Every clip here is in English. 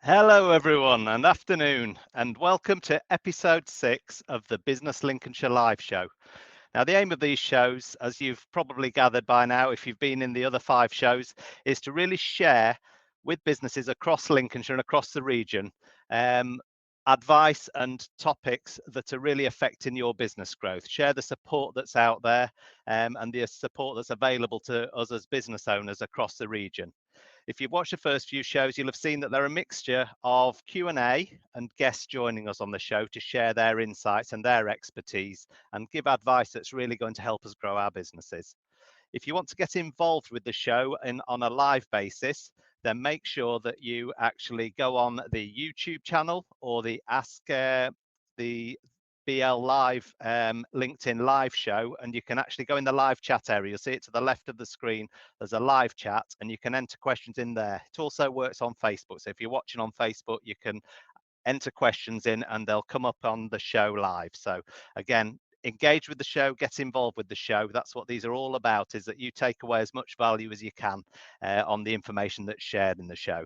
Hello, everyone, and afternoon, and welcome to episode 6 of the Business Lincolnshire live show. Now, the aim of these shows, as you've probably gathered by now, if you've been in the other 5 shows, is to really share with businesses across Lincolnshire and across the region advice and topics that are really affecting your business growth. Share the support that's out there and the support that's available to us as business owners across the region. If you've watched the first few shows, you'll have seen that they're a mixture of Q&A and guests joining us on the show to share their insights and their expertise and give advice that's really going to help us grow our businesses. If you want to get involved with the show on a live basis, then make sure that you actually go on the YouTube channel or the Ask the BL Live LinkedIn live show, and you can actually go in the live chat area. You'll see it to the left of the screen. There's a live chat, and you can enter questions in there. It also works on Facebook. So if you're watching on Facebook, you can enter questions in and they'll come up on the show live. So again, engage with the show, get involved with the show. That's what these are all about, is that you take away as much value as you can on the information that's shared in the show.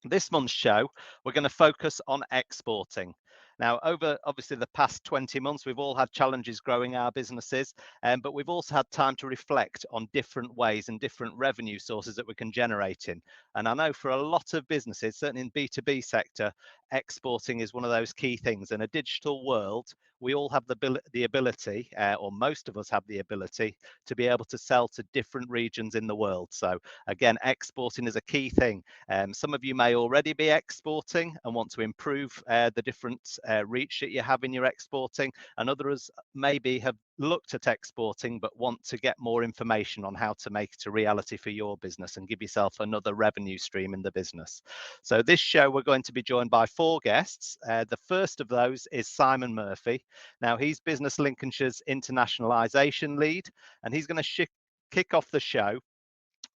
This month's show, we're going to focus on exporting. Now, over obviously the past 20 months, we've all had challenges growing our businesses, but we've also had time to reflect on different ways and different revenue sources that we can generate in. And I know for a lot of businesses, certainly in B2B sector, exporting is one of those key things. In a digital world, we all have the ability, or most of us have the ability, to be able to sell to different regions in the world. So again, exporting is a key thing. Some of you may already be exporting and want to improve the different reach that you have in your exporting, and others maybe have looked at exporting but want to get more information on how to make it a reality for your business and give yourself another revenue stream in the business. So this show, we're going to be joined by 4 guests. The first of those is Simon Murphy. Now, he's Business Lincolnshire's Internationalisation lead, and he's going to kick off the show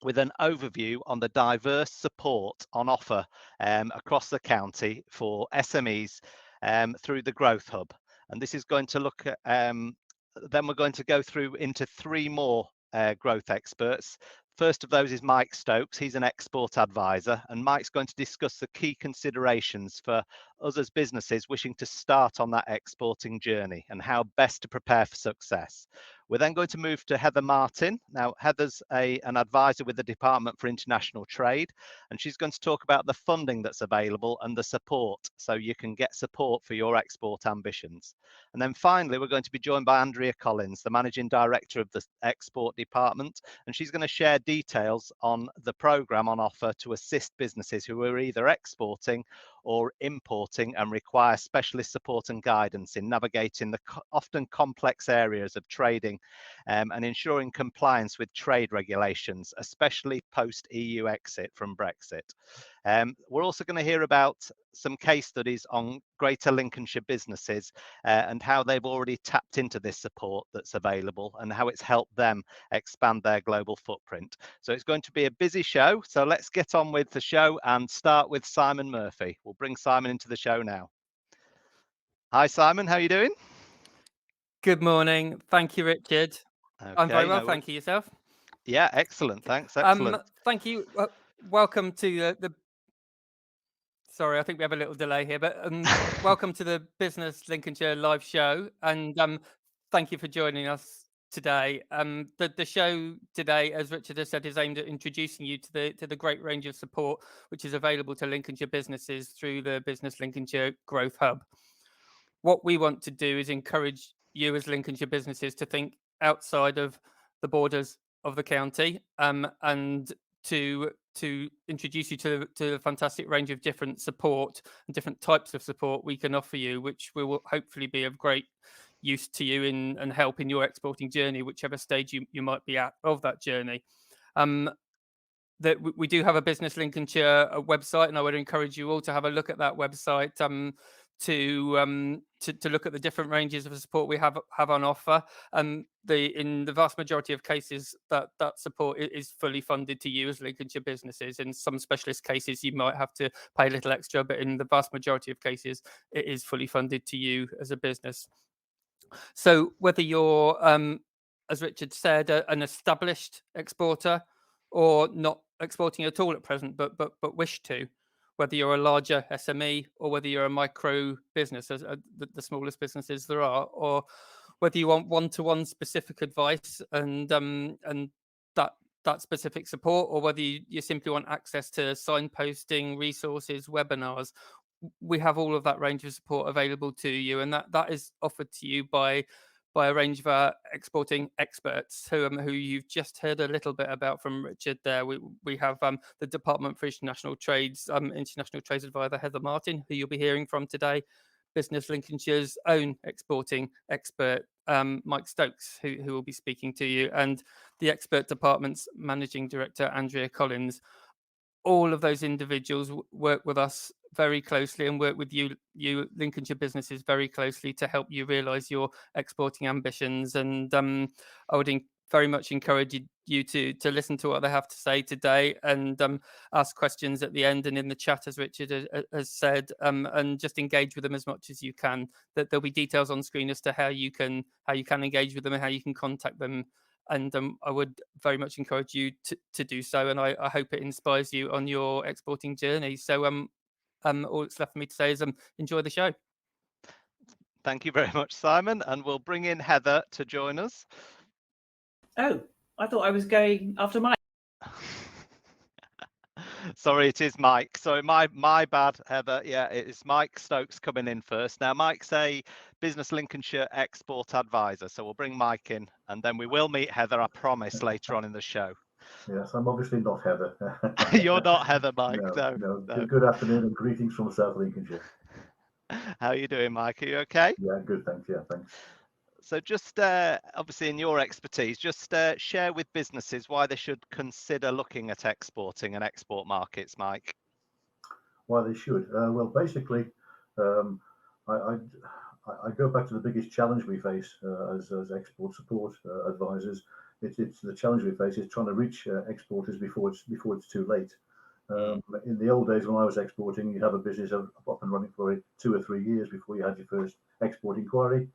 with an overview on the diverse support on offer across the county for SMEs through the Growth Hub. And this is going to look at, then we're going to go through into 3 more growth experts. First of those is Mike Stokes. He's an export advisor, and Mike's going to discuss the key considerations for us as businesses wishing to start on that exporting journey and how best to prepare for success. We're then going to move to Heather Martin. Now, Heather's an advisor with the Department for International Trade, and she's going to talk about the funding that's available and the support, so you can get support for your export ambitions. And then finally, we're going to be joined by Andrea Collins, the Managing Director of the Export Department, and she's going to share details on the programme on offer to assist businesses who are either exporting or importing and require specialist support and guidance in navigating the often complex areas of trading and ensuring compliance with trade regulations, especially post-EU exit from Brexit. We're also going to hear about some case studies on Greater Lincolnshire businesses and how they've already tapped into this support that's available and how it's helped them expand their global footprint. So it's going to be a busy show. So let's get on with the show and start with Simon Murphy. We'll bring Simon into the show now. Hi, Simon. How are you doing? Good morning. Thank you, Richard. Okay, I'm very well, thank you. Yourself? Yeah, excellent. Thanks. Excellent. Thank you. Welcome to the. Sorry, I think we have a little delay here, but welcome to the Business Lincolnshire live show, and thank you for joining us today. The show today, as Richard has said, is aimed at introducing you to the great range of support which is available to Lincolnshire businesses through the Business Lincolnshire Growth Hub. What we want to do is encourage you as Lincolnshire businesses to think outside of the borders of the county, and to introduce you to a fantastic range of different support and different types of support we can offer you, which will hopefully be of great use to you and help in your exporting journey, whichever stage you might be at of that journey. That we do have a Business Lincolnshire website, and I would encourage you all to have a look at that website to look at the different ranges of support we have on offer. In the vast majority of cases, that support is fully funded to you as Lincolnshire businesses. In some specialist cases, you might have to pay a little extra, but in the vast majority of cases, it is fully funded to you as a business. So whether you're, as Richard said, an established exporter or not exporting at all at present, but wish to, whether you're a larger SME or whether you're a micro business, as the smallest businesses there are, or whether you want one-to-one specific advice and that specific support, or whether you simply want access to signposting, resources, webinars. We have all of that range of support available to you, and that is offered to you by a range of our exporting experts who you've just heard a little bit about from Richard there. We have the Department for International Trades, International Trades Advisor Heather Martin, who you'll be hearing from today, Business Lincolnshire's own exporting expert, Mike Stokes, who will be speaking to you, and the expert department's managing director, Andrea Collins. All of those individuals work with us very closely and work with you Lincolnshire businesses very closely to help you realise your exporting ambitions. And I would very much encourage you to listen to what they have to say today, and ask questions at the end and in the chat, as Richard has said, and just engage with them as much as you can. That there'll be details on screen as to how you can engage with them and how you can contact them. And I would very much encourage you to do so, and I hope it inspires you on your exporting journey. So all that's left for me to say is enjoy the show. Thank you very much, Simon, and we'll bring in Heather to join us. Oh, I thought I was going after Mike. Sorry, it is Mike. Sorry, my bad, Heather. Yeah, it is Mike Stokes coming in first. Now, Mike's a Business Lincolnshire export advisor, so we'll bring Mike in, and then we will meet Heather, I promise, later on in the show. Yes, I'm obviously not Heather. You're not Heather, Mike. No. Good afternoon and greetings from South Lincolnshire. How are you doing, Mike? Are you okay? Yeah, good, thanks. Yeah, thanks. So just obviously in your expertise, just share with businesses why they should consider looking at exporting and export markets, Mike. Why they should? Well, basically, I go back to the biggest challenge we face as export support advisors. It's the challenge we face is trying to reach exporters before it's too late. In the old days when I was exporting, you'd have a business up and running for 2 or 3 years before you had your first export inquiry.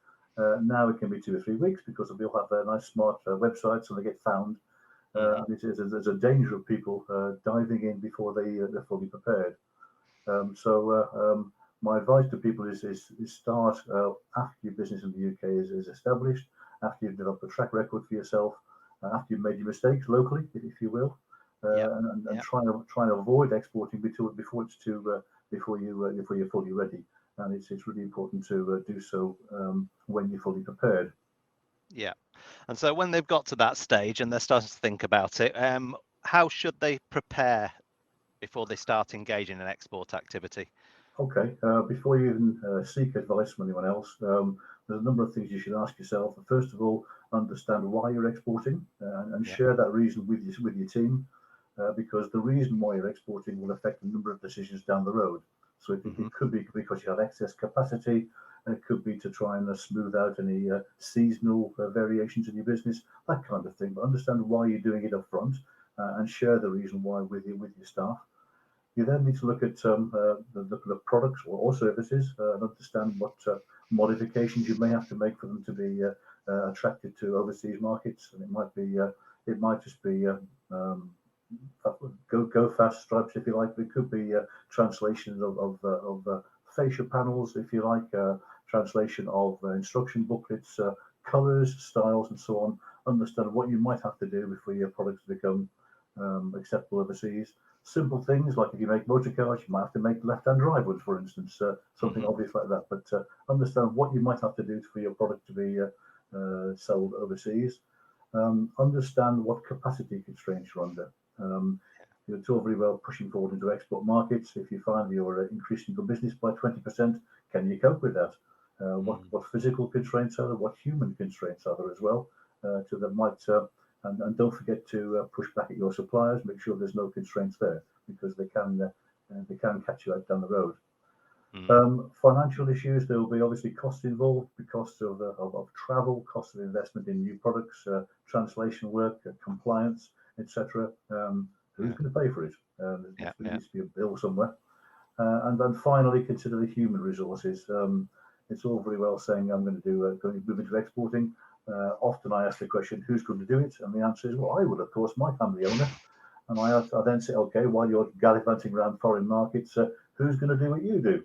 Now it can be 2 or 3 weeks because we all have nice smart websites and they get found. There's a danger of people diving in before they're fully prepared. My advice to people is start after your business in the UK is established, after you've developed a track record for yourself, after you've made your mistakes locally, if you will, and try and avoid exporting before you're fully ready. And it's really important to do so when you're fully prepared. Yeah, and so when they've got to that stage and they're starting to think about it, how should they prepare before they start engaging in export activity? Okay, before you even seek advice from anyone else, there's a number of things you should ask yourself. First of all, understand why you're exporting and share that reason with your team, because the reason why you're exporting will affect a number of decisions down the road. So it could be because you have excess capacity, and it could be to try and smooth out any seasonal variations in your business, that kind of thing. But understand why you're doing it up front and share the reason why with your staff. You then need to look at the products or services and understand what modifications you may have to make for them to be attracted to overseas markets. And it might just be go fast stripes, if you like. It could be translation of fascia panels, if you like, translation of instruction booklets, colors, styles, and so on. Understand what you might have to do before your products become acceptable overseas. Simple things like if you make motor cars, you might have to make left-hand drive ones, for instance, something obvious like that. But understand what you might have to do for your product to be sold overseas. Understand what capacity constraints you're under. It's all very well pushing forward into export markets. If you find you're increasing your business by 20%, can you cope with that? What physical constraints are there? What human constraints are there as well? So that might and don't forget to push back at your suppliers. Make sure there's no constraints there, because they can catch you out down the road. Financial issues, there will be obviously costs involved, the cost of travel, cost of investment in new products, translation work, compliance, etc. Who's going to pay for it? There needs to be a bill somewhere. And then finally, consider the human resources. It's all very well saying I'm going to move into exporting. Often I ask the question, who's going to do it? And the answer is, well, I will, of course, my family owner. And I then say, okay, while you're gallivanting around foreign markets, who's going to do what you do?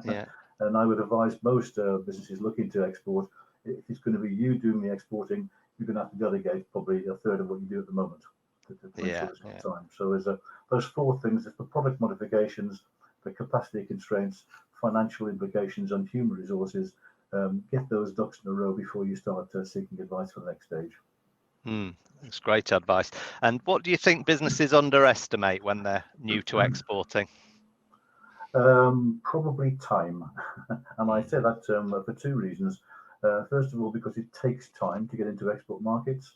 Yeah. And I would advise most businesses looking to export, if it's going to be you doing the exporting, you're going to have to delegate probably a third of what you do at the moment to make sure there's enough time. So there's those four things: it's the product modifications, the capacity constraints, financial implications, and human resources. Get those ducks in a row before you start seeking advice for the next stage. That's great advice. And what do you think businesses underestimate when they're new to exporting? Probably time. And I say that for two reasons. First of all, because it takes time to get into export markets.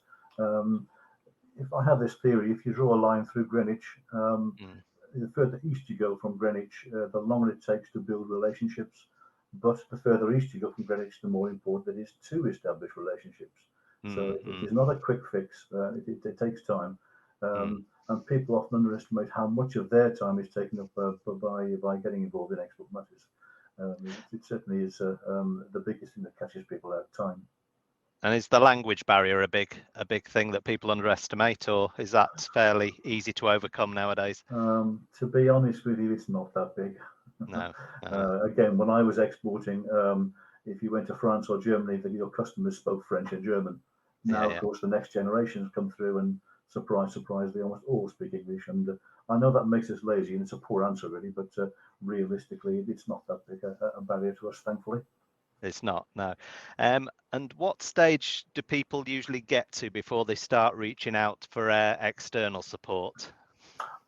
If I have this theory, if you draw a line through Greenwich, the further east you go from Greenwich, the longer it takes to build relationships. But the further east you go from Greenwich, the more important it is to establish relationships. So it is not a quick fix. It takes time. And people often underestimate how much of their time is taken up by getting involved in export matters. It certainly is the biggest thing that catches people out, time. And is the language barrier a big thing that people underestimate, or is that fairly easy to overcome nowadays? To be honest with you, it's not that big. No. Again, when I was exporting, if you went to France or Germany, your customers spoke French and German. Now, of course, the next generations come through, and surprise, surprise, they almost all speak English. And I know that makes us lazy, and it's a poor answer, really. But realistically, it's not that big a barrier to us, thankfully. It's not, no. And what stage do people usually get to before they start reaching out for external support?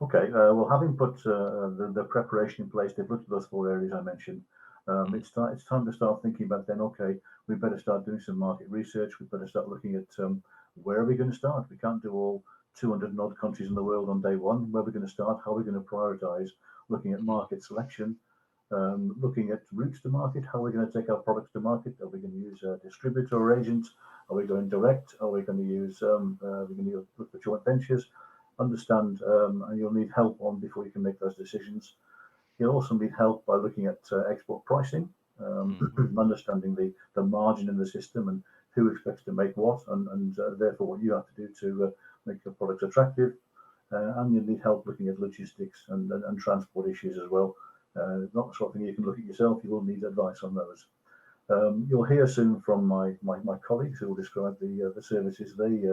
Okay, well, having put the preparation in place, they've looked at those four areas I mentioned. It's time to start thinking about then, okay, we better start doing some market research. We better start looking at where are we going to start? We can't do all 200 and odd countries in the world on day one. Where are we going to start? How are we going to prioritize? Looking at market selection, looking at routes to market. How are we going to take our products to market? Are we going to use a distributor or agent? Are we going direct? Are we going to use, look for joint ventures? Understand, and you'll need help on before you can make those decisions. You'll also need help by looking at export pricing, understanding the margin in the system and who expects to make what, and therefore what you have to do to make your products attractive. And you'll need help looking at logistics and transport issues as well. Not something you can look at yourself. You will need advice on those. You'll hear soon from my colleagues who will describe the services they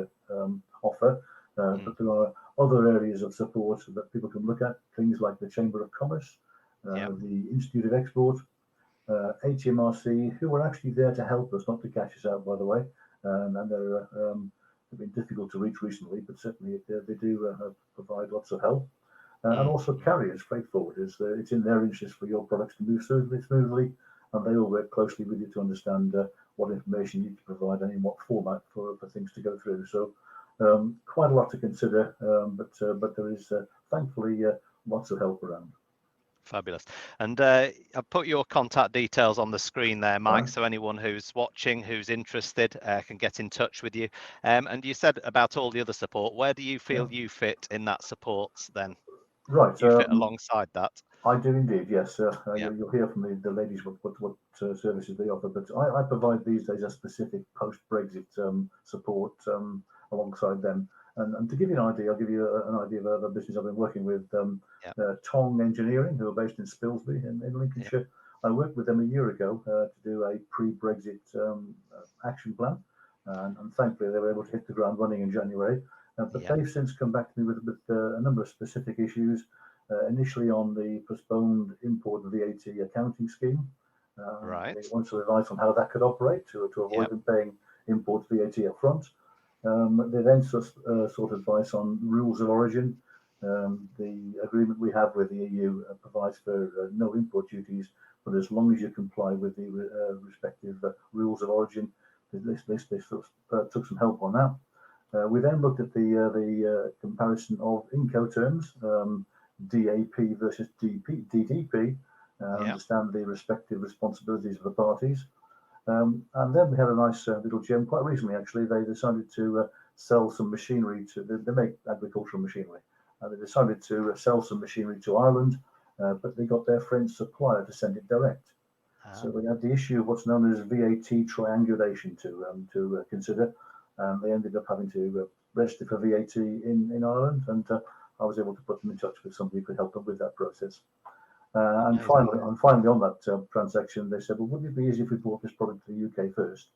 offer. But there are other areas of support that people can look at, things like the Chamber of Commerce, the Institute of Export, HMRC, who are actually there to help us, not to catch us out, by the way. And they've been difficult to reach recently, but certainly they do provide lots of help. And also carriers, freight forwarders. It's in their interest for your products to move smoothly, and they will work closely with you to understand what information you need to provide and in what format for things to go through. So quite a lot to consider, but there is thankfully lots of help around. Fabulous. And I've put your contact details on the screen there, Mike, so anyone who's watching, who's interested, can get in touch with you. And you said about all the other support. Where do you feel you fit in that support then? Right. You fit alongside that? I do indeed, yes. You'll hear from the ladies what services they offer, but I provide these days a specific post-Brexit support alongside them. And to give you an idea, I'll give you an idea of a business I've been working with, Tong Engineering, who are based in Spilsby in Lincolnshire. I worked with them a year ago to do a pre-Brexit action plan, and thankfully they were able to hit the ground running in January. But they've since come back to me with a number of specific issues, initially on the postponed import VAT accounting scheme. They wanted some advice on how that could operate to avoid them paying import VAT up front. They then sought advice on rules of origin. The agreement we have with the EU provides for no import duties, but as long as you comply with the respective rules of origin, they took some help on that. We then looked at the comparison of Incoterms, DAP versus DDP, understand the respective responsibilities of the parties. And then we had a nice little gem quite recently, actually. They decided to sell some machinery they make agricultural machinery. They decided to sell some machinery to Ireland, but they got their French supplier to send it direct. So we had the issue of what's known as VAT triangulation to consider. They ended up having to register for VAT in Ireland, and I was able to put them in touch with somebody who could help them with that process. And finally on that transaction, they said, well, wouldn't it be easy if we brought this product to the UK first?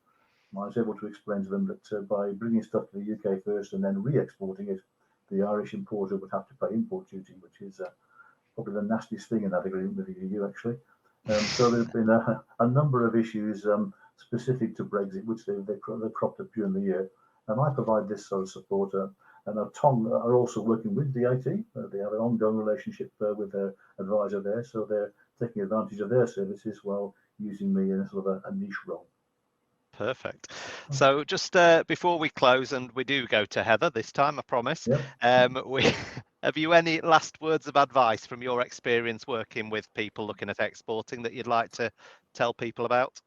And I was able to explain to them that by bringing stuff to the UK first and then re-exporting it, the Irish importer would have to pay import duty, which is probably the nastiest thing in that agreement with the EU, actually. So there have been a number of issues specific to Brexit, which they cropped up during the year. And I provide this sort of support. And Tom are also working with DIT. They have an ongoing relationship with their advisor there. So they're taking advantage of their services while using me in a sort of a niche role. Perfect. So just before we close, and we do go to Heather this time, I promise. Yep. Have you any last words of advice from your experience working with people looking at exporting that you'd like to tell people about?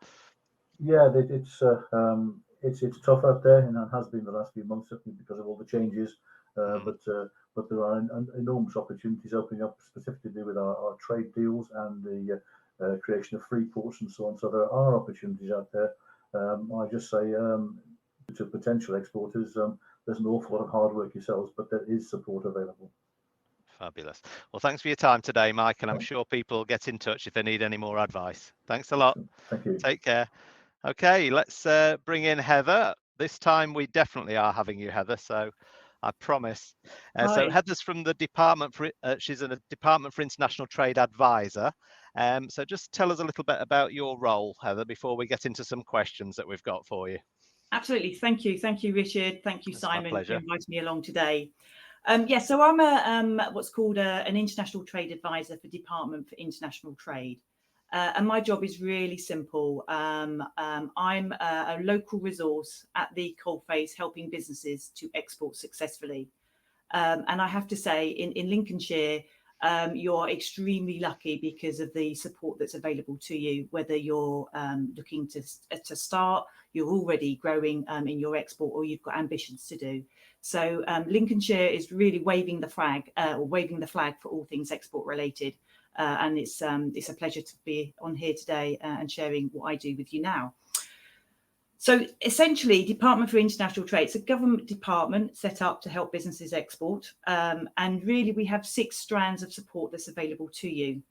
Yeah, it's tough out there, and it has been the last few months, certainly because of all the changes. But there are enormous opportunities opening up, specifically to do with our trade deals and the creation of free ports and so on. So there are opportunities out there. I just say to potential exporters, there's an awful lot of hard work yourselves, but there is support available. Fabulous. Well, thanks for your time today, Mike, and I'm sure people will get in touch if they need any more advice. Thanks a lot. Thank you. Take care. Okay, let's bring in Heather. This time we definitely are having you, Heather, so I promise. So Heather's from the Department for, she's in a Department for International Trade advisor. So just tell us a little bit about your role, Heather, before we get into some questions that we've got for you. Absolutely. Thank you. Thank you, Richard. Thank you, It's Simon, my for inviting me along today. So I'm what's called an international trade advisor for Department for International Trade. And my job is really simple. I'm a local resource at the coalface helping businesses to export successfully. And I have to say, in Lincolnshire, you're extremely lucky because of the support that's available to you, whether you're looking to start, you're already growing in your export, or you've got ambitions to do. So Lincolnshire is really waving the flag for all things export related. And it's a pleasure to be on here today and sharing what I do with you now. So essentially, Department for International Trade, it's a government department set up to help businesses export. And really, we have 6 strands of support that's available to you.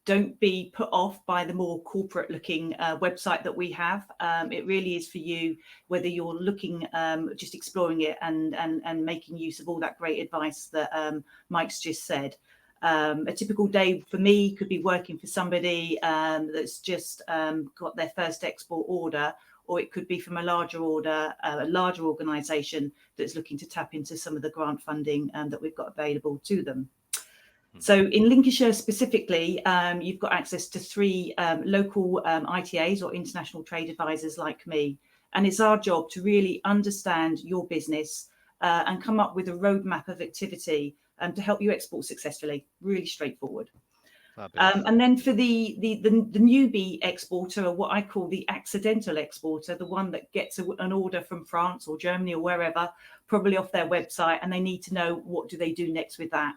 Don't be put off by the more corporate looking website that we have. It really is for you, whether you're looking, just exploring it and making use of all that great advice that Mike's just said. A typical day for me could be working for somebody that's just got their first export order, or it could be from a larger order, a larger organisation that's looking to tap into some of the grant funding that we've got available to them. So in Lincolnshire specifically, you've got access to 3 local ITAs or international trade advisors like me. And it's our job to really understand your business and come up with a roadmap of activity to help you export successfully. Really straightforward. And then for the newbie exporter, or what I call the accidental exporter, the one that gets an order from France or Germany or wherever, probably off their website, and they need to know what do they do next with that.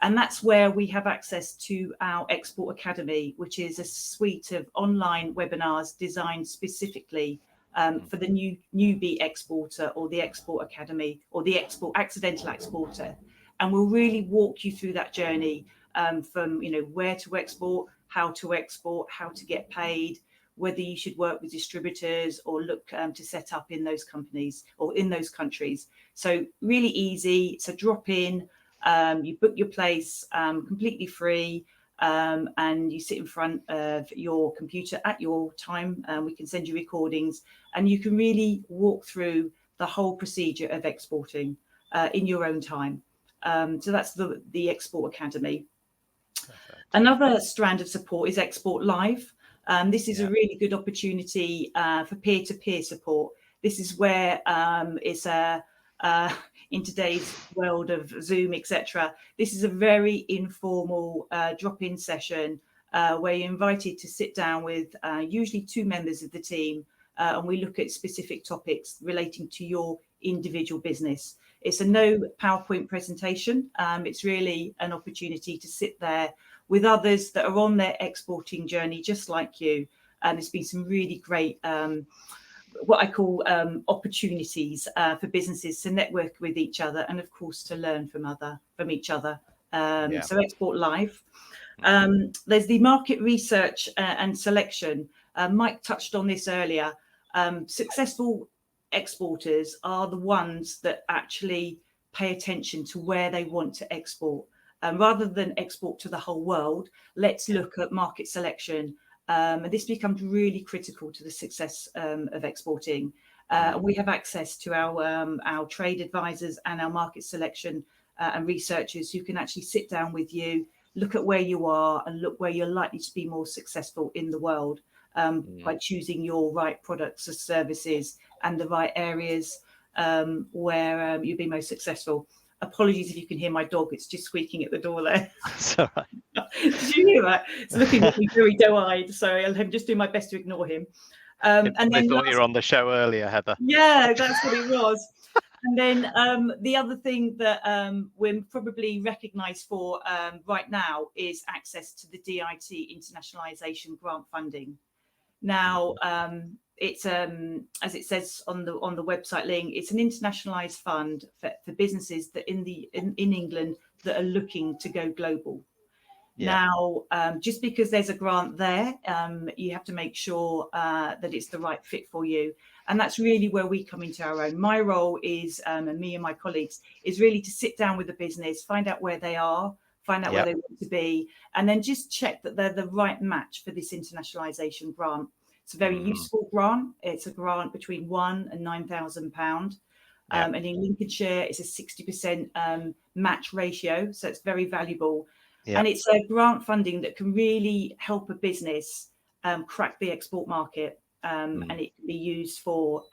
And that's where we have access to our Export Academy, which is a suite of online webinars designed specifically for the newbie exporter, or the Export Academy, or the accidental exporter. And we'll really walk you through that journey from where to export, how to get paid, whether you should work with distributors or look to set up in those companies or in those countries. So really easy. It's a drop in. You book your place completely free, and you sit in front of your computer at your time. We can send you recordings, and you can really walk through the whole procedure of exporting in your own time. So that's the Export Academy. Perfect. Another strand of support is Export Live. This is a really good opportunity for peer-to-peer support. This is where it's in today's world of Zoom, etc. This is a very informal drop-in session where you're invited to sit down with usually 2 members of the team, and we look at specific topics relating to your individual business. It's a no PowerPoint presentation. It's really an opportunity to sit there with others that are on their exporting journey, just like you. And there's been some really great what I call opportunities for businesses to network with each other, and of course to learn from each other. So Export Live. There's the market research and selection. Mike touched on this earlier. Successful exporters are the ones that actually pay attention to where they want to export. Rather than export to the whole world, let's look at market selection. And this becomes really critical to the success of exporting. We have access to our trade advisors and our market selection and researchers who can actually sit down with you, look at where you are and look where you're likely to be more successful in the world by choosing your right products or services and the right areas where you'll be most successful. Apologies if you can hear my dog, it's just squeaking at the door there. That's all right. Did you hear that? It's looking at me very doe-eyed, so I'm just doing my best to ignore him. And then thought you were on the show earlier, Heather. Yeah, that's what it was. And then the other thing that we're probably recognised for right now is access to the DIT Internationalisation grant funding. Now, it's as it says on the website link, it's an internationalised fund for businesses that in England that are looking to go global. Now, just because there's a grant there, you have to make sure that it's the right fit for you. And that's really where we come into our own. My role is, and me and my colleagues, is really to sit down with the business, find out where they are, find out where they want to be, and then just check that they're the right match for this internationalisation grant. It's a very useful grant. It's a grant between £1,000 and £9,000. And in Lincolnshire, it's a 60% match ratio. So it's very valuable. And it's a grant funding that can really help a business crack the export market. And it can be used for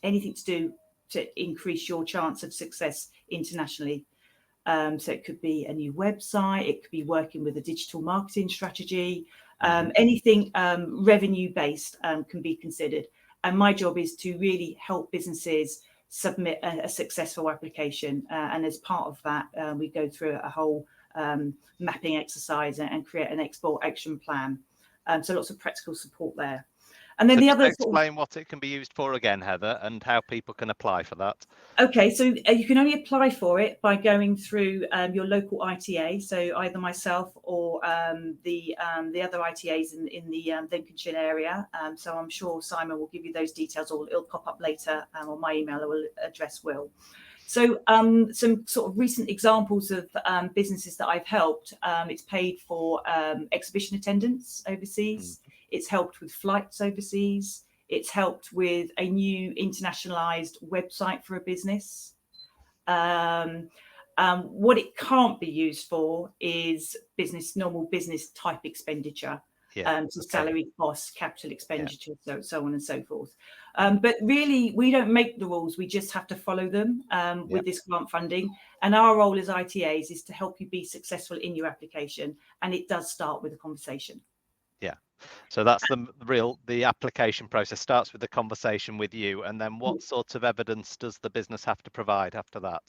anything to do to increase your chance of success internationally. So it could be a new website, it could be working with a digital marketing strategy, anything revenue based can be considered. And my job is to really help businesses submit a successful application. And as part of that, we go through a whole mapping exercise and create an export action plan. So lots of practical support there. And then the other explain what it can be used for again, Heather, and how people can apply for that. Okay, so you can only apply for it by going through your local ITA. So either myself or the other ITAs in the Lincolnshire area. So I'm sure Simon will give you those details, or it'll pop up later on my email address will. So some sort of recent examples of businesses that I've helped. It's paid for exhibition attendance overseas. It's helped with flights overseas. It's helped with a new internationalized website for a business. What it can't be used for is normal business type expenditure. So salary costs, capital expenditure, so on and so forth. But really, we don't make the rules. We just have to follow them with this grant funding. And our role as ITAs is to help you be successful in your application. And it does start with a conversation. So that's the application process starts with the conversation with you. And then what sort of evidence does the business have to provide after that?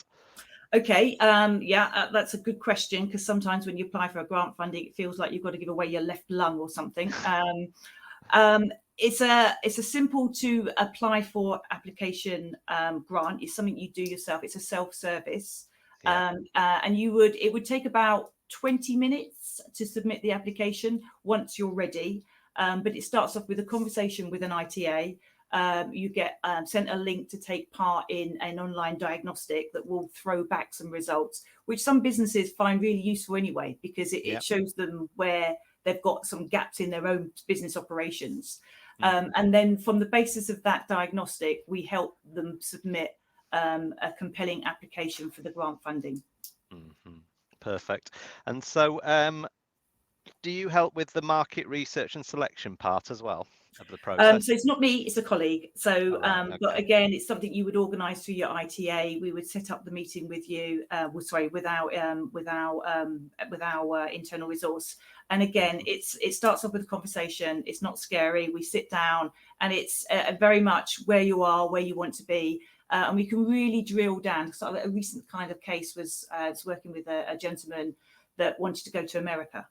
Okay, that's a good question, because sometimes when you apply for a grant funding, it feels like you've got to give away your left lung or something. It's a simple to apply for application grant. It's something you do yourself. It's a self-service, and it would take about 20 minutes to submit the application once you're ready. But it starts off with a conversation with an ITA. You get sent a link to take part in an online diagnostic that will throw back some results, which some businesses find really useful anyway, because it shows them where they've got some gaps in their own business operations. And then from the basis of that diagnostic, we help them submit a compelling application for the grant funding. Perfect. And so do you help with the market research and selection part as well of the process? So it's not me, it's a colleague. So, but again, it's something you would organise through your ITA. We would set up the meeting with you, with our internal resource. And again, it starts off with a conversation. It's not scary. We sit down, and it's very much where you are, where you want to be. And we can really drill down. So a recent kind of case was working with a gentleman that wanted to go to America.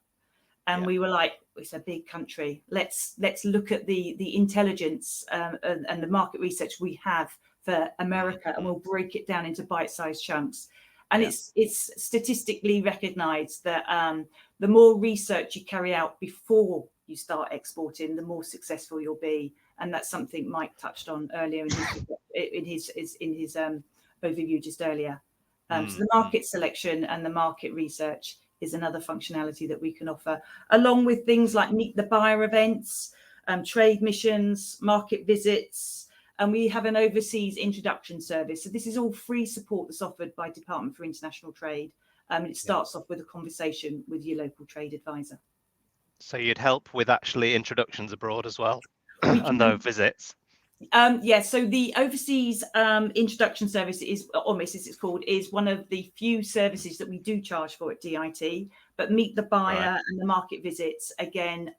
And we were like, it's a big country. Let's look at the intelligence and the market research we have for America, and we'll break it down into bite-sized chunks. And it's statistically recognised that the more research you carry out before you start exporting, the more successful you'll be. And that's something Mike touched on earlier in his overview just earlier. So the market selection and the market research is another functionality that we can offer, along with things like meet the buyer events, trade missions, market visits, and we have an overseas introduction service. So this is all free support that's offered by Department for International Trade. And it starts off with a conversation with your local trade advisor. So you'd help with actually introductions abroad as well, and those visits. So the overseas introduction service is, almost as it's called, is one of the few services that we do charge for at DIT. But meet the buyer and the market visits, again,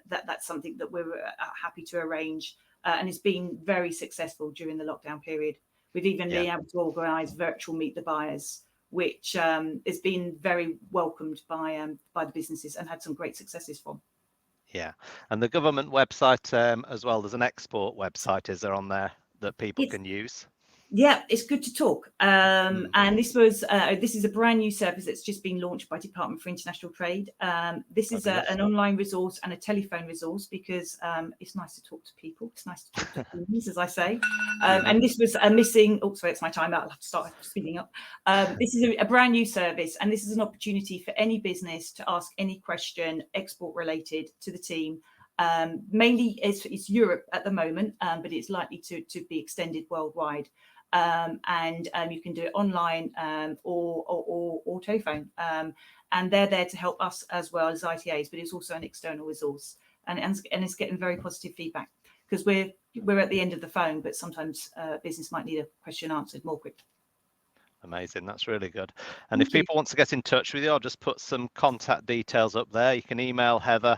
that's something that we're happy to arrange, and it's been very successful during the lockdown period. We've even been able to organise virtual meet the buyers, which has been very welcomed by the businesses and had some great successes from. Yeah, and the government website as well, there's an export website, is there, on there that people can use? Yeah, it's good to talk. And this is a brand new service that's just been launched by Department for International Trade. This is an online resource and a telephone resource, because it's nice to talk to people. It's nice to talk to humans, as I say. And this was a missing. Oh, sorry, it's my time out. I'll have to start speeding up. This is a brand new service, and this is an opportunity for any business to ask any question export related to the team. Mainly it's Europe at the moment, but it's likely to be extended worldwide. And you can do it online or telephone, and they're there to help us as well as ITAs, but it's also an external resource, and it's getting very positive feedback, because we're at the end of the phone, but sometimes business might need a question answered more quickly. Amazing, that's really good. And if people want to get in touch with you, I'll just put some contact details up there. You can email Heather,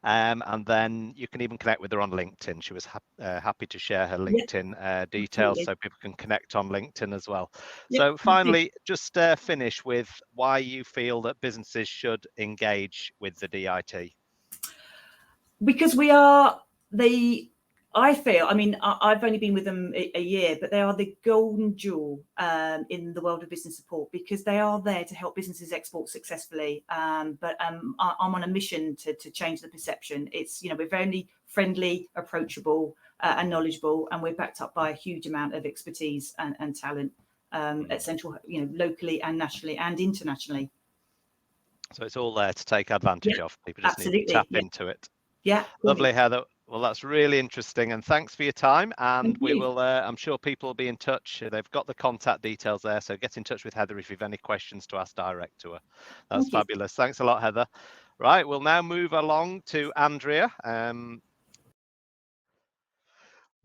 and then you can even connect with her on LinkedIn. She was happy to share her LinkedIn details, so people can connect on LinkedIn as well. So finally, just finish with why you feel that businesses should engage with the DIT. Because we are I've only been with them a year, but they are the golden jewel in the world of business support, because they are there to help businesses export successfully. But I'm on a mission to change the perception. It's, we're very friendly, approachable, and knowledgeable, and we're backed up by a huge amount of expertise and talent at central, locally and nationally and internationally. So it's all there to take advantage of. People just need to tap into it. Yeah. Lovely, Heather. Well, that's really interesting, and thanks for your time. And we will, I'm sure people will be in touch. They've got the contact details there, so get in touch with Heather if you've any questions to ask direct to her. That's fabulous. Thanks a lot, Heather. Right, we'll now move along to Andrea. We're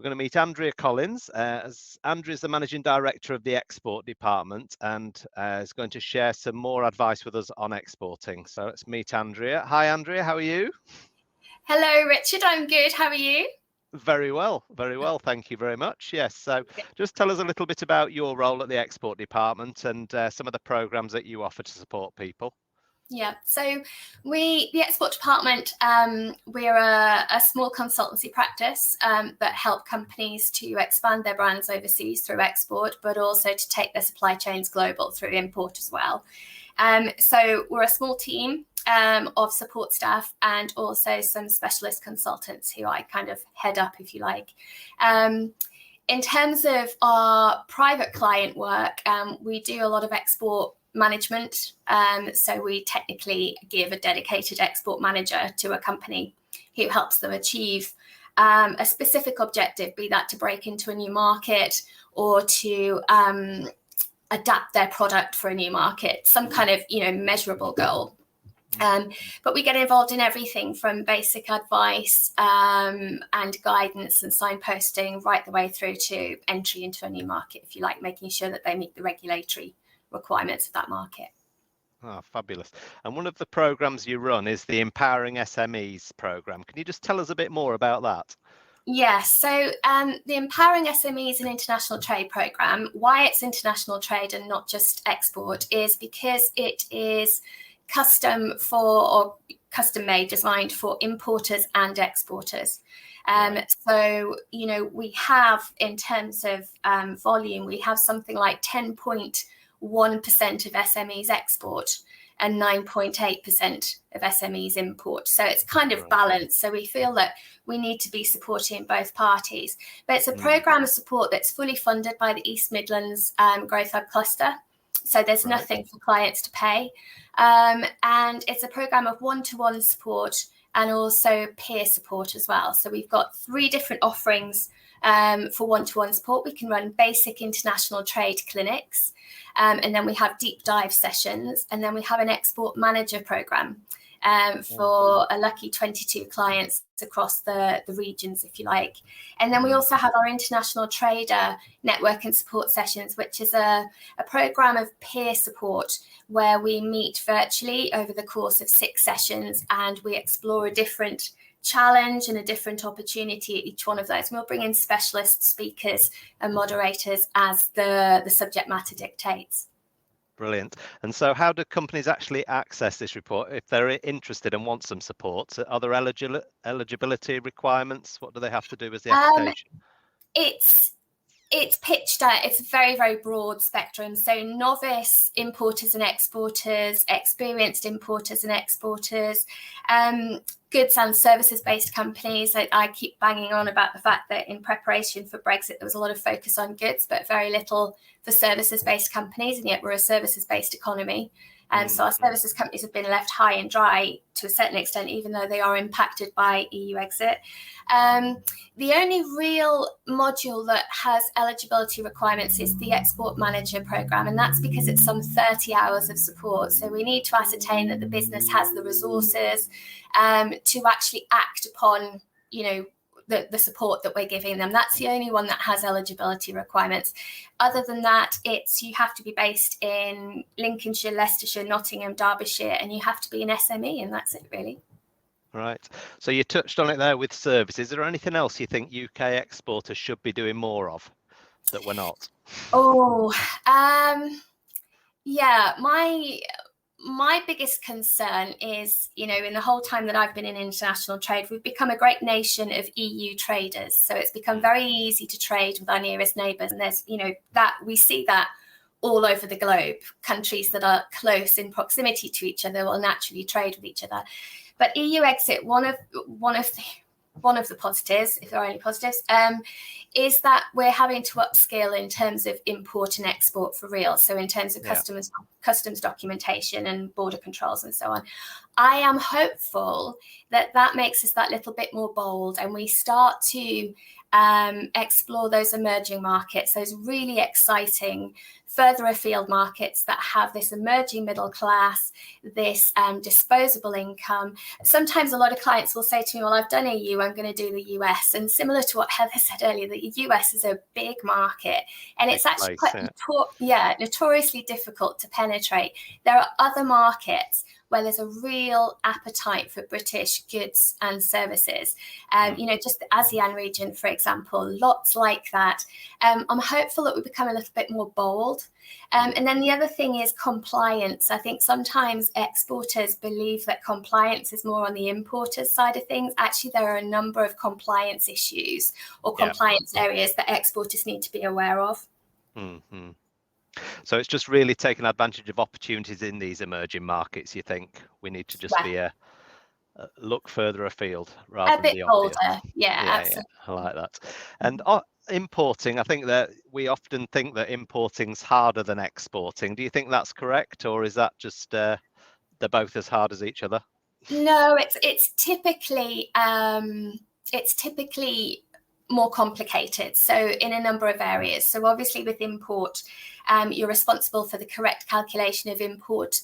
going to meet Andrea Collins. As Andrea is the Managing Director of the Export Department, and is going to share some more advice with us on exporting. So let's meet Andrea. Hi, Andrea. How are you? Hello, Richard. I'm good. How are you? Very well. Very well. Thank you very much. Yes. So just tell us a little bit about your role at the Export Department and some of the programs that you offer to support people. Yeah, so the Export Department, we're a small consultancy practice that help companies to expand their brands overseas through export, but also to take their supply chains global through import as well. So we're a small team of support staff and also some specialist consultants who I kind of head up, if you like. In terms of our private client work, we do a lot of export management. So we technically give a dedicated export manager to a company who helps them achieve a specific objective, be that to break into a new market or to adapt their product for a new market, some kind of measurable goal. But we get involved in everything from basic advice and guidance and signposting right the way through to entry into a new market, if you like, making sure that they meet the regulatory requirements of that market. Oh, fabulous. And one of the programs you run is the Empowering SMEs program. Can you just tell us a bit more about that? Yes, so the Empowering SMEs and International Trade program, why it's international trade and not just export, is because it is custom for or custom made, designed for importers and exporters. So, you know, we have, in terms of volume, we have something like 10.1% of SMEs export and 9.8% of SMEs import. So it's kind of balanced. So we feel that we need to be supporting both parties. But it's a programme of support that's fully funded by the East Midlands Growth Hub Cluster. So there's nothing for clients to pay. And it's a programme of one-to-one support and also peer support as well. So we've got 3 different offerings for one-to-one support. We can run basic international trade clinics, and then we have deep dive sessions, and then we have an export manager programme for a lucky 22 clients across the regions, if you like. And then we also have our international trader network and support sessions, which is a programme of peer support where we meet virtually over the course of 6 sessions, and we explore a different challenge and a different opportunity at each one of those. And we'll bring in specialist speakers and moderators as the subject matter dictates. Brilliant. And so how do companies actually access this report if they're interested and want some support? Are there eligibility requirements? What do they have to do as the application? It's pitched at, it's a very, very broad spectrum. So novice importers and exporters, experienced importers and exporters, goods and services based companies. I keep banging on about the fact that in preparation for Brexit, there was a lot of focus on goods, but very little for services based companies. And yet we're a services based economy. And so our services companies have been left high and dry to a certain extent, even though they are impacted by EU exit. The only real module that has eligibility requirements is the Export Manager programme, and that's because it's some 30 hours of support. So we need to ascertain that the business has the resources to actually act upon, you know, the support that we're giving them. That's the only one that has eligibility requirements. Other than that, you have to be based in Lincolnshire, Leicestershire, Nottingham, Derbyshire, and you have to be an SME, and that's it really. Right. So you touched on it there with services. Is there anything else you think UK exporters should be doing more of that we're not? Yeah, my biggest concern is, you know, in the whole time that I've been in international trade, we've become a great nation of EU traders. So it's become very easy to trade with our nearest neighbours. And there's, you know, that we see that all over the globe. Countries that are close in proximity to each other will naturally trade with each other. But EU exit, one of the positives, if there are any positives, is that we're having to upskill in terms of import and export for real. So in terms of customs documentation and border controls and so on. I am hopeful that that makes us that little bit more bold, and we start to explore those emerging markets, those really exciting further afield markets that have this emerging middle class, this disposable income. Sometimes a lot of clients will say to me, well, I've done EU, I'm going to do the US. And similar to what Heather said earlier, the US is a big market, and it's actually notoriously difficult to penetrate. There are other markets where there's a real appetite for British goods and services. You know, just the ASEAN region, for example, lots like that. I'm hopeful that we become a little bit more bold. And then the other thing is compliance. I think sometimes exporters believe that compliance is more on the importers side of things. Actually, there are a number of compliance issues or compliance areas that exporters need to be aware of. Mm-hmm. So it's just really taking advantage of opportunities in these emerging markets. You think we need to just be a look further afield rather than the obvious. Bolder. Yeah, absolutely. I like that. And importing, I think that we often think that importing's harder than exporting. Do you think that's correct, or is that just they're both as hard as each other? No, it's typically more complicated. So in a number of areas. So obviously with import, you're responsible for the correct calculation of import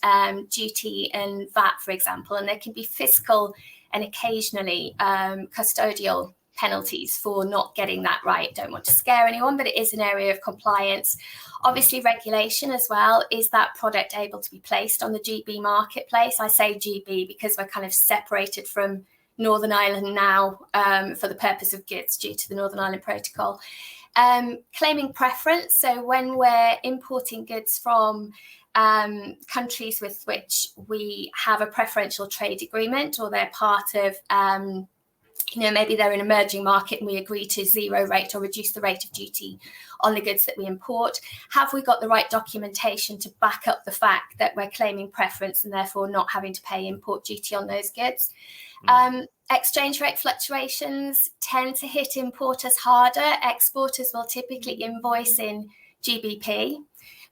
duty and VAT, for example, and there can be fiscal and occasionally custodial penalties for not getting that right. Don't want to scare anyone, but it is an area of compliance. Obviously regulation as well. Is that product able to be placed on the GB marketplace? I say GB because we're kind of separated from Northern Ireland now for the purpose of goods due to the Northern Ireland Protocol. Claiming preference. So when we're importing goods from countries with which we have a preferential trade agreement, or they're part of, maybe they're an emerging market and we agree to zero rate or reduce the rate of duty on the goods that we import. Have we got the right documentation to back up the fact that we're claiming preference and therefore not having to pay import duty on those goods? Exchange rate fluctuations tend to hit importers harder. Exporters will typically invoice in GBP,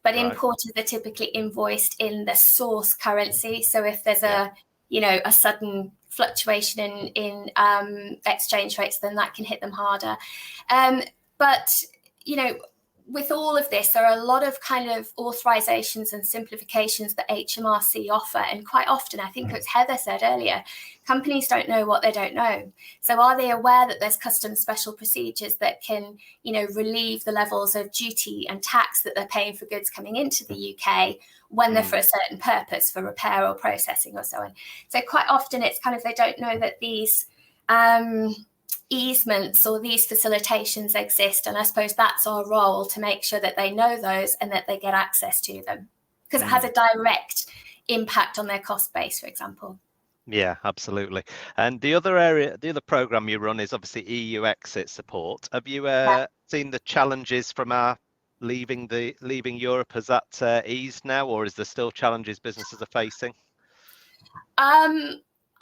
but importers are typically invoiced in the source currency. So if there's a sudden fluctuation in exchange rates, then that can hit them harder. But with all of this, there are a lot of kind of authorizations and simplifications that HMRC offer. And quite often, I think as Heather said earlier, companies don't know what they don't know. So are they aware that there's customs special procedures that can, relieve the levels of duty and tax that they're paying for goods coming into the UK when they're for a certain purpose, for repair or processing or so on? So quite often it's kind of, they don't know that these easements or these facilitations exist, and I suppose that's our role, to make sure that they know those and that they get access to them, because it has a direct impact on their cost base, for example. Yeah, absolutely. And the other program you run is obviously EU exit support. Have you seen the challenges from our leaving Europe? Has that eased now, or is there still challenges businesses are facing?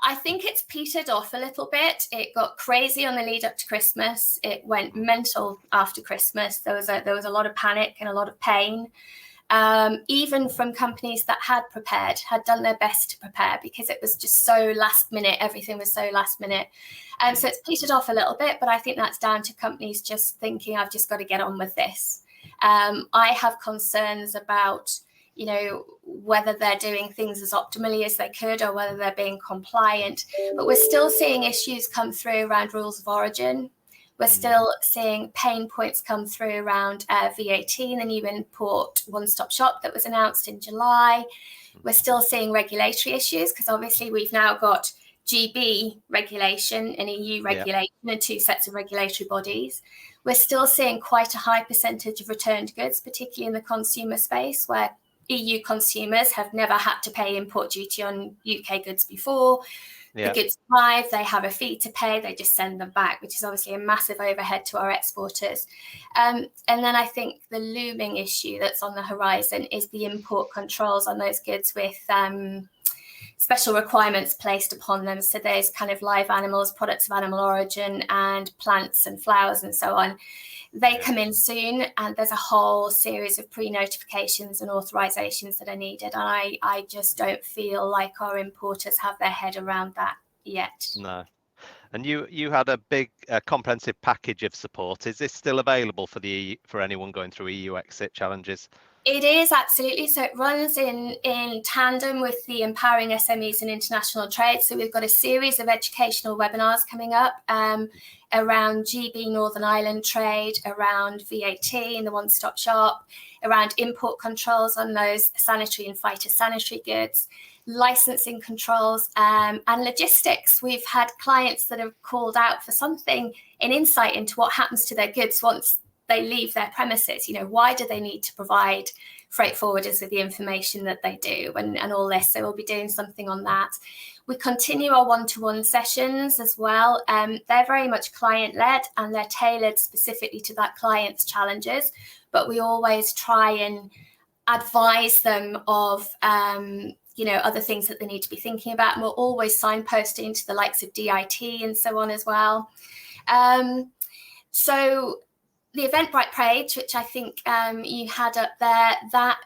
I think it's petered off a little bit. It got crazy on the lead up to Christmas. It went mental after Christmas. There was a lot of panic and a lot of pain, even from companies that had done their best to prepare, because it was just so last minute. Everything was so last minute. So it's petered off a little bit, but I think that's down to companies just thinking, I've just got to get on with this. I have concerns about whether they're doing things as optimally as they could, or whether they're being compliant. But we're still seeing issues come through around rules of origin. We're still seeing pain points come through around VAT and the new import one-stop shop that was announced in July. We're still seeing regulatory issues, because obviously we've now got GB regulation and EU regulation and two sets of regulatory bodies. We're still seeing quite a high percentage of returned goods, particularly in the consumer space, where EU consumers have never had to pay import duty on UK goods before. The goods arrive, they have a fee to pay, they just send them back, which is obviously a massive overhead to our exporters. And then I think the looming issue that's on the horizon is the import controls on those goods, with special requirements placed upon them. So there's kind of live animals, products of animal origin, and plants and flowers and so on. They come in soon, and there's a whole series of pre-notifications and authorizations that are needed. And I just don't feel like our importers have their head around that yet. No. And you had a big comprehensive package of support. Is this still available for anyone going through EU exit challenges? It is, absolutely. So it runs in tandem with the Empowering SMEs in International Trade. So we've got a series of educational webinars coming up around GB Northern Ireland trade, around VAT and the one-stop shop, around import controls on those sanitary and phytosanitary goods, licensing controls, and logistics. We've had clients that have called out for something, an insight into what happens to their goods once they leave their premises. Why do they need to provide freight forwarders with the information that they do, and all this? So we'll be doing something on that. We continue our one-to-one sessions as well. They're very much client-led, and they're tailored specifically to that client's challenges, but we always try and advise them of other things that they need to be thinking about. And we're always signposting to the likes of DIT and so on as well. So the Eventbrite page, which I think you had up there, that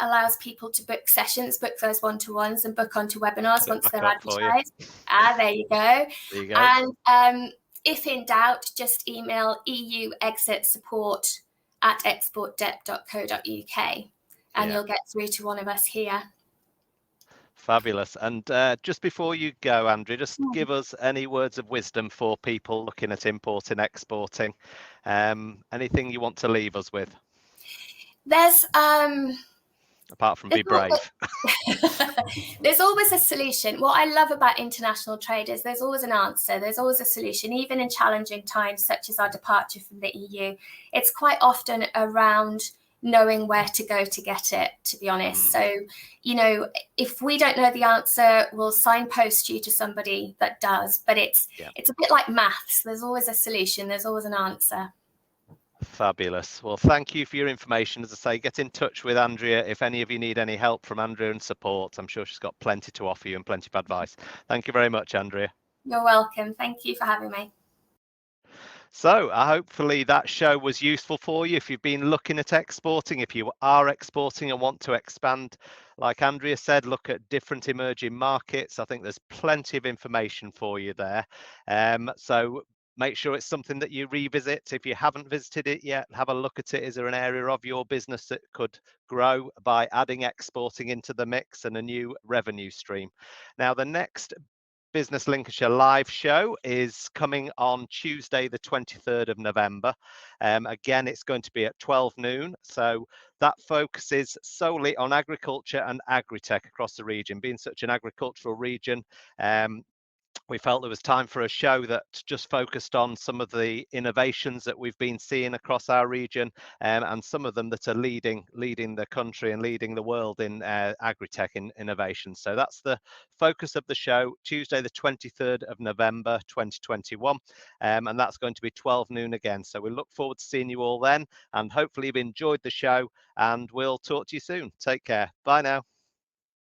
allows people to book sessions, book those one-to-ones, and book onto webinars once they're advertised. There you go. There you go. And if in doubt, just email euexitsupport@exportdep.co.uk, and you'll get through to one of us here. Fabulous. And just before you go, Andrea, just give us any words of wisdom for people looking at importing, exporting. Anything you want to leave us with? There's apart from be brave. There's always a solution. What I love about international trade is there's always an answer. There's always a solution, even in challenging times such as our departure from the EU. It's quite often around knowing where to go to get it, to be honest. So, you know, if we don't know the answer, we'll signpost you to somebody that does. But it's a bit like maths. There's always a solution. There's always an answer. Fabulous. Well, thank you for your information. As I say, get in touch with Andrea if any of you need any help from Andrea and support. I'm sure she's got plenty to offer you and plenty of advice. Thank you very much, Andrea. You're welcome. Thank you for having me. So hopefully that show was useful for you. If you've been looking at exporting, if you are exporting and want to expand, like Andrea said, look at different emerging markets. I think there's plenty of information for you there. So make sure it's something that you revisit. If you haven't visited it yet, have a look at it. Is there an area of your business that could grow by adding exporting into the mix and a new revenue stream? Now, the next Business Lincolnshire live show is coming on Tuesday, the 23rd of November. Again, it's going to be at 12 noon. So that focuses solely on agriculture and agri-tech across the region. Being such an agricultural region, we felt there was time for a show that just focused on some of the innovations that we've been seeing across our region, and some of them that are leading the country and leading the world in agri-tech innovation. So that's the focus of the show, Tuesday the 23rd of November 2021, and that's going to be 12 noon again. So we look forward to seeing you all then, and hopefully you've enjoyed the show, and we'll talk to you soon. Take care. Bye now.